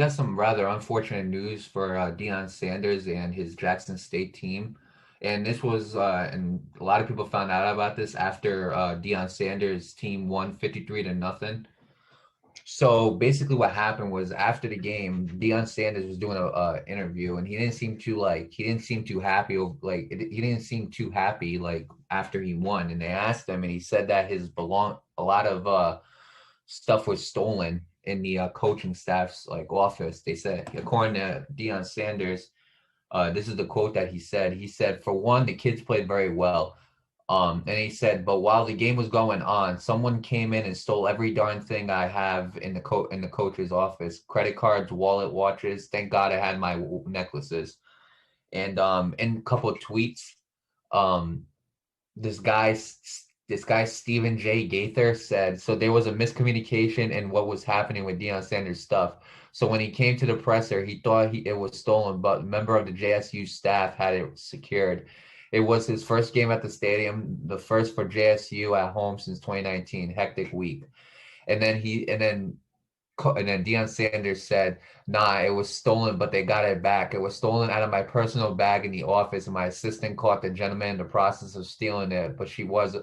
got some rather unfortunate news for Deion Sanders and his Jackson State team. And this was, and a lot of people found out about this after Deion Sanders' team won 53 to nothing. So basically, what happened was after the game, Deion Sanders was doing a interview, and he didn't seem too happy, he didn't seem too happy like after he won. And they asked him, and he said that a lot of stuff was stolen in the coaching staff's like office. They said, according to Deion Sanders, this is the quote that he said. He said, "For one, the kids played very well." And he said, "But while the game was going on, someone came in and stole every darn thing I have in the coach's office: credit cards, wallet, watches. Thank God I had my necklaces." And in a couple of tweets, um, this guy Stephen J. Gaither said, so there was a miscommunication in what was happening with Deion Sanders stuff. So when he came to the presser, he thought it was stolen, but a member of the JSU staff had it secured. It was his first game at the stadium, the first for JSU at home since 2019. Hectic week. And then Deion Sanders said, "Nah, it was stolen, but they got it back. It was stolen out of my personal bag in the office, and my assistant caught the gentleman in the process of stealing it. But she was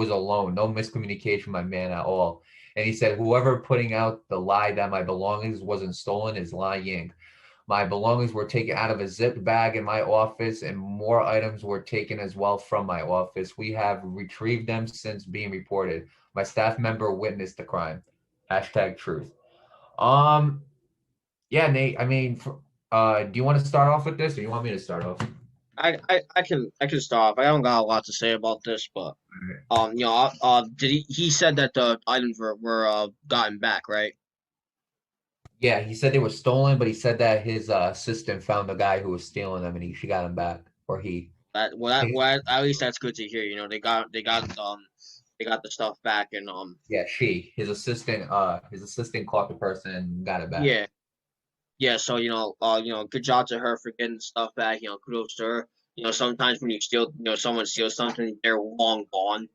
alone. No miscommunication, my man, at all." And he said, "Whoever putting out the lie that my belongings wasn't stolen is lying. My belongings were taken out of a zipped bag in my office, and more items were taken as well from my office. We have retrieved them since being reported. My staff member witnessed the crime. Hashtag truth." Um, yeah, Nate. I mean, do you want to start off with this, or do you want me to start off? I can start off. I don't got a lot to say about this, but did he said that the items were gotten back, right? Yeah, he said they were stolen, but he said that his assistant found the guy who was stealing them, and she got him back, or he. At least that's good to hear. They got the stuff back, and Yeah, his assistant caught the person and got it back. yeah, yeah. So good job to her for getting the stuff back. Kudos to her. Sometimes when someone steals something, they're long gone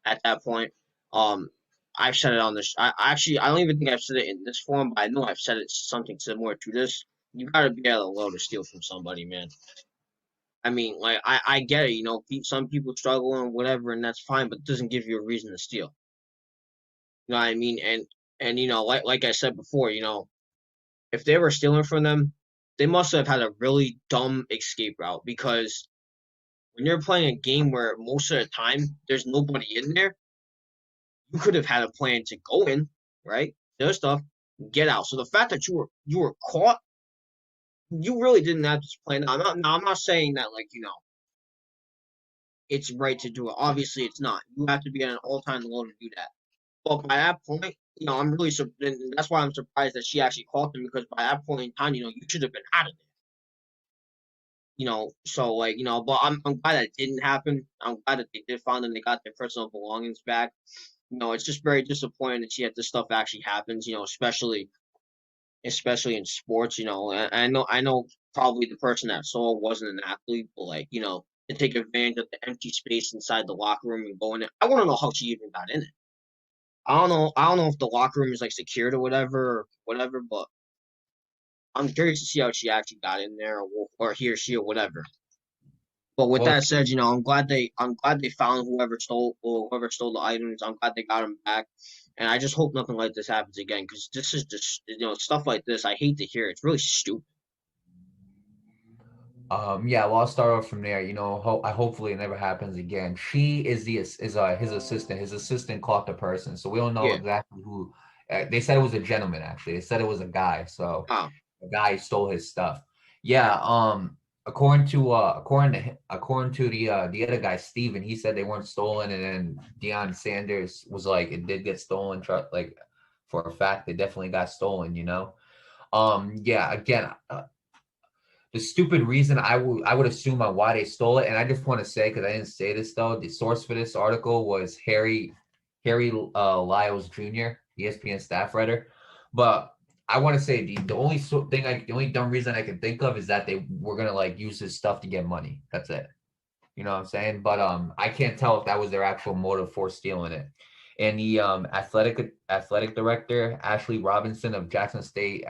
at that point. Um, I've said it on this. I don't even think I've said it in this form, but I know I've said it something similar to this. You gotta be at a low to steal from somebody, man. I mean, like I get it. Some people struggle and whatever, and that's fine, but it doesn't give you a reason to steal. You know what I mean? And like I said before, if they were stealing from them, they must have had a really dumb escape route because when you're playing a game where most of the time there's nobody in there, you could have had a plan to go in, right? Their stuff, get out. So the fact that you were caught, you really didn't have this plan. I'm not saying that like it's right to do it. Obviously, it's not. You have to be at an all time low to do that. But by that point, I'm really and that's why I'm surprised that she actually caught them because by that point in time, you should have been out of there. So like but I'm glad that it didn't happen. I'm glad that they did find them. They got their personal belongings back. It's just very disappointing to see that this stuff actually happens. Especially in sports. I know probably the person that saw wasn't an athlete, but like to take advantage of the empty space inside the locker room and go in it. I want to know how she even got in it. I don't know. I don't know if the locker room is like secured or whatever. But I'm curious to see how she actually got in there, or he or she or whatever. But with Well, that said, I'm glad they found whoever stole the items. I'm glad they got them back, and I just hope nothing like this happens again because this is just stuff like this. I hate to hear it. It's really stupid. yeah, well, I'll start off from there. Hopefully it never happens again. She is his assistant. His assistant caught the person, so we don't know Yeah. exactly who. They said it was a gentleman. Actually, they said it was a guy. So Wow. the guy stole his stuff. Yeah. According to the other guy, Steven, he said they weren't stolen, and then Deion Sanders was like, it did get stolen. Like for a fact, they definitely got stolen. Yeah. Again. The stupid reason I would assume on why they stole it, and I just want to say because I didn't say this though, the source for this article was Harry Lyles Jr., ESPN staff writer. But I want to say the only dumb reason I can think of is that they were gonna like use his stuff to get money. That's it. You know what I'm saying? But I can't tell if that was their actual motive for stealing it. And the athletic director, Ashley Robinson of Jackson State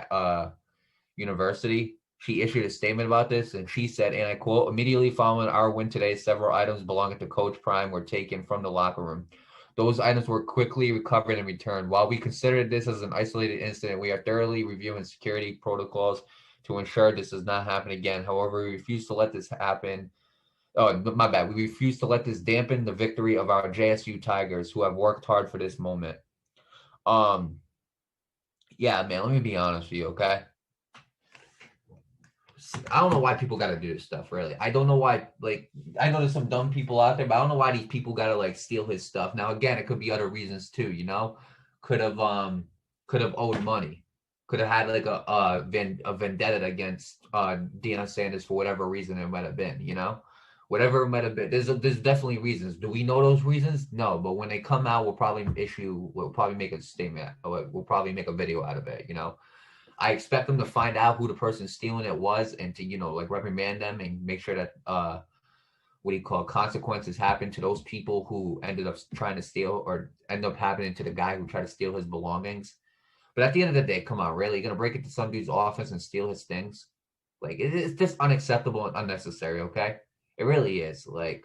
University, she issued a statement about this, and she said, and I quote, "Immediately following our win today, several items belonging to Coach Prime were taken from the locker room. Those items were quickly recovered and returned. While we considered this as an isolated incident, we are thoroughly reviewing security protocols to ensure this does not happen again. However, we refuse to let this happen. Oh, my bad. We refuse to let this dampen the victory of our JSU Tigers, who have worked hard for this moment." Um, yeah, man, let me be honest with you, okay? I don't know why people got to do this stuff. Really, I don't know why. Like, I know there's some dumb people out there, but I don't know why these people got to like steal his stuff. Now, again, it could be other reasons too. You know, could have could have owed money, could have had like a vendetta against Deion Sanders for whatever reason it might have been. You know, whatever it might have been. There's definitely reasons. Do we know those reasons? No, but when they come out, we'll probably make a statement. Or we'll probably make a video out of it. You know. I expect them to find out who the person stealing it was and to, like reprimand them and make sure that what do you call consequences happen to those people who ended up trying to steal or end up happening to the guy who tried to steal his belongings. But at the end of the day, come on, really? You're gonna break into some dude's office and steal his things? Like it's just unacceptable and unnecessary, okay? It really is. Like,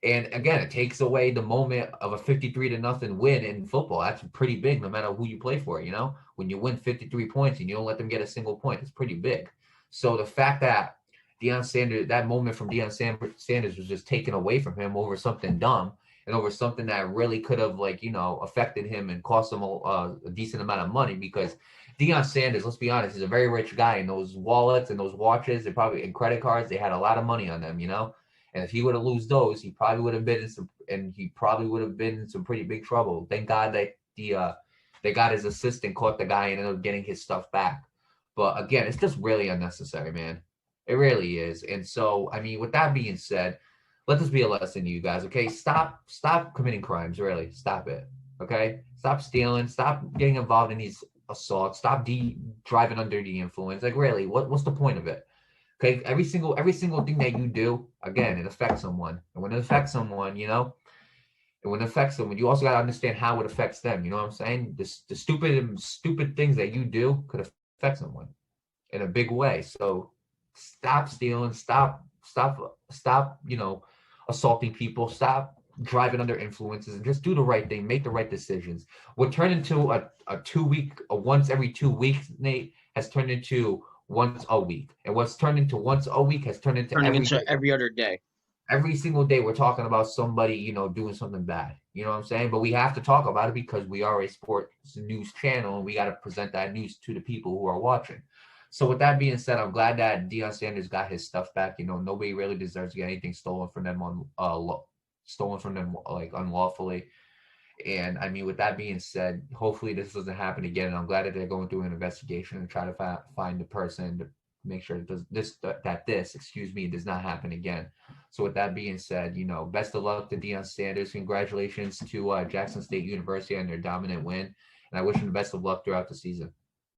and again, it takes away the moment of a 53 to nothing win in football. That's pretty big, no matter who you play for. You know, when you win 53 points and you don't let them get a single point, it's pretty big. So the fact that Deion Sanders, that moment from Deion Sanders was just taken away from him over something dumb and over something that really could have, like, affected him and cost him a decent amount of money, because Deion Sanders, let's be honest, he's a very rich guy, and those wallets and those watches, they probably, and credit cards, they had a lot of money on them, And if he would have lose those, he probably would have been in some pretty big trouble. Thank God that they got his assistant caught the guy and ended up getting his stuff back. But again, it's just really unnecessary, man. It really is. And so, I mean, with that being said, let this be a lesson to you guys, okay? Stop committing crimes, really. Stop it, okay? Stop stealing. Stop getting involved in these assaults. Stop driving under the influence. Like, really, what's the point of it? Okay, every single thing that you do, again, it affects someone. And when it affects someone, and when it affects someone, you also got to understand how it affects them. You know what I'm saying? The stupid things that you do could affect someone in a big way. So stop stealing, stop, assaulting people, stop driving under influences, and just do the right thing, make the right decisions. What turned into a once every 2 weeks, Nate, has turned into once a week. And what's turned into once a week has turned into every other day. Every single day we're talking about somebody, doing something bad. You know what I'm saying? But we have to talk about it because we are a sports news channel and we got to present that news to the people who are watching. So with that being said, I'm glad that Deion Sanders got his stuff back. Nobody really deserves to get anything stolen from them like unlawfully. And I mean, with that being said, hopefully this doesn't happen again. And I'm glad that they're going through an investigation and try to find the person to make sure that this does not happen again. So with that being said, best of luck to Deion Sanders. Congratulations to Jackson State University on their dominant win. And I wish him the best of luck throughout the season.